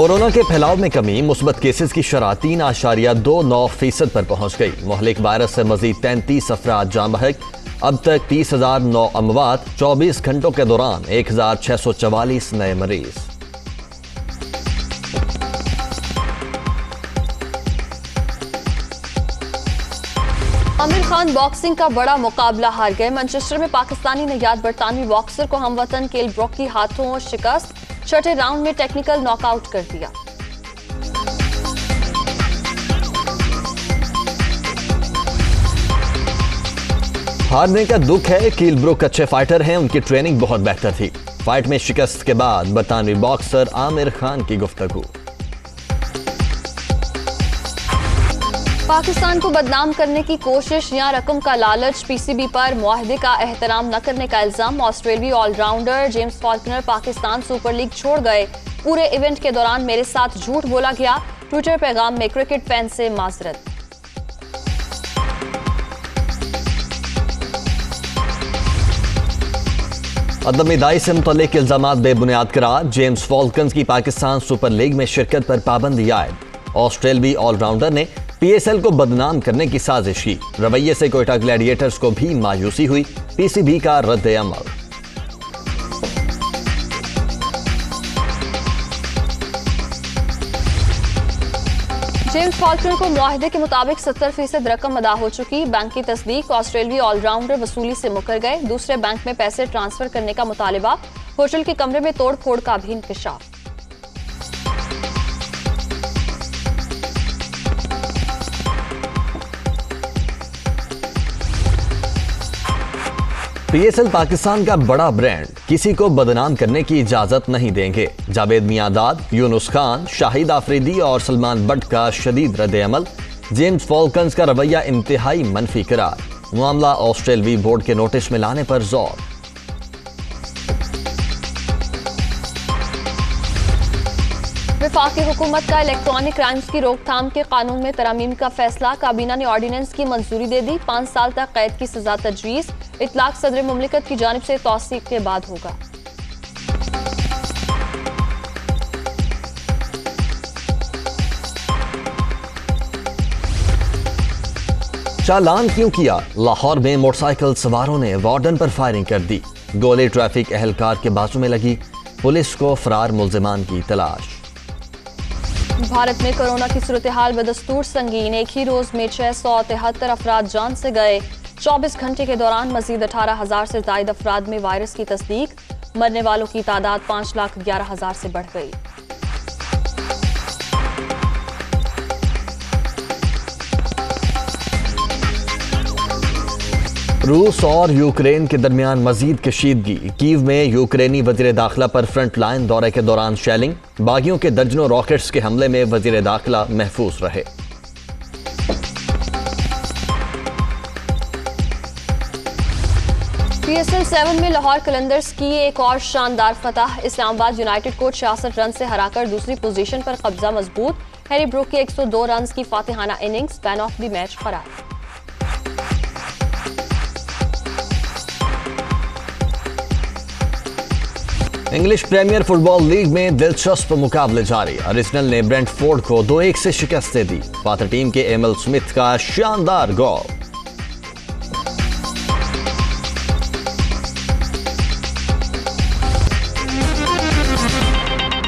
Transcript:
Corona के फैलाव में कमी, मुस्बत केसेस की शरह 3.29% पर पहुंच गई। मुहलिक वायरस से मजीद 33 अफराद जान बहक। अब तक 30,009 अमवात। 24 घंटों के दौरान 1,644 नए मरीज। आमिर खान बॉक्सिंग का बड़ा मुकाबला हार गए। मैनचेस्टर में पाकिस्तानी ने याद बरतानवी बॉक्सर को हमवतन केल ब्रुक की हाथों शिकस्त। छठे राउंड में टेक्निकल नॉकआउट कर दिया। हारने का दुख है। केल ब्रुक अच्छे फाइटर हैं, उनकी ट्रेनिंग बहुत बेहतर थी। फाइट में शिकस्त के बाद बरतानवी बॉक्सर आमिर खान की गुफ्तगू। पाकिस्तान को बदनाम करने की कोशिश या रकम का लालच, पीसीबी पर मुआहदे का एहतराम न करने का इल्जाम। ऑस्ट्रेलियाई allrounder James Faulkner Pakistan super league छोड़ गए। पूरे इवेंट के दौरान मेरे साथ झूठ बोला गया। ट्विटर पैगाम में क्रिकेट फैन से माजरत। अदम दाई से मुतल्लिक इल्जामात बेबुनियाद करार। जेम्स फॉल्कन की पाकिस्तान सुपर लीग में शिरकत पर पाबंदी आयद। ऑस्ट्रेलियाई ऑलराउंडर ने पीएसएल को बदनाम करने की साजिश की। रवैये से कोयटा ग्लैडिएटर्स को भी मायूसी हुई। पीसीबी का रद्द अमल। जेम्स फॉल्कनर को मुआहदे के मुताबिक 70% रकम अदा हो चुकी। बैंक की तस्दीक। ऑस्ट्रेलियाई ऑलराउंडर वसूली से मुकर गए। दूसरे बैंक में पैसे ट्रांसफर करने का मुतालिबा। होटल के कमरे में तोड़ फोड़ का भी इंकशाफ। पीएसएल पाकिस्तान का बड़ा ब्रांड, किसी को बदनाम करने की इजाजत नहीं देंगे। जावेद मियांदाद, यूनुस खान, शाहिद आफरीदी और सलमान बट का शदीद रद्द-ए-अमल। जेम्स फॉल्कन का रवैया इंतहाई मनफी करार। मामला ऑस्ट्रेलियाई बोर्ड के नोटिस में लाने पर जोर। वफाकी हुकूमत का इलेक्ट्रॉनिक क्राइम्स की रोकथाम के कानून में तरमीम का फैसला। काबीना ने ऑर्डिनेंस की मंजूरी दे दी। 5 साल तक कैद की सजा तजवीज। इतलाक सदर मुमलिकत की जानिब से तौसीक के बाद होगा। चालान क्यों किया? लाहौर में मोटरसाइकिल सवारों ने वार्डन पर फायरिंग कर दी। गोली ट्रैफिक एहलकार के बाजू में लगी। पुलिस को फरार मुल्जिमान की तलाश। भारत में कोरोना की सूरत हाल बदस्तूर संगीन। एक ही रोज में 673 अफराद जान से गए। 24 घंटे के दौरान मजीद 18,000 से ज्यादा अफराद में वायरस की तस्दीक। मरने वालों की तादाद 5,11,000 से बढ़ गई। रूस और यूक्रेन के दरमियान मजीद कशीदगी। कीव में यूक्रेनी वजीर दाखिला पर फ्रंट लाइन दौरे के दौरान शेलिंग। बागियों के दर्जनों रॉकेट्स के हमले में वजीर दाखिला महफूज रहे। पीएसएल 7 में लाहौर कलंदर्स की एक और शानदार फतह। इस्लामाबाद यूनाइटेड को 66 रन से हराकर दूसरी पोजीशन पर कब्जा मजबूत। हैरी ब्रुक की 102 रन की फातिहाना innings. Man of the match करार। इंग्लिश प्रीमियर फुटबॉल लीग में दिलचस्प मुकाबले जारी। अरिजनल ने ब्रेंटफोर्ड को 2-1 से शिकस्त दे दी। फातर टीम के एमल स्मिथ का शानदार गोल।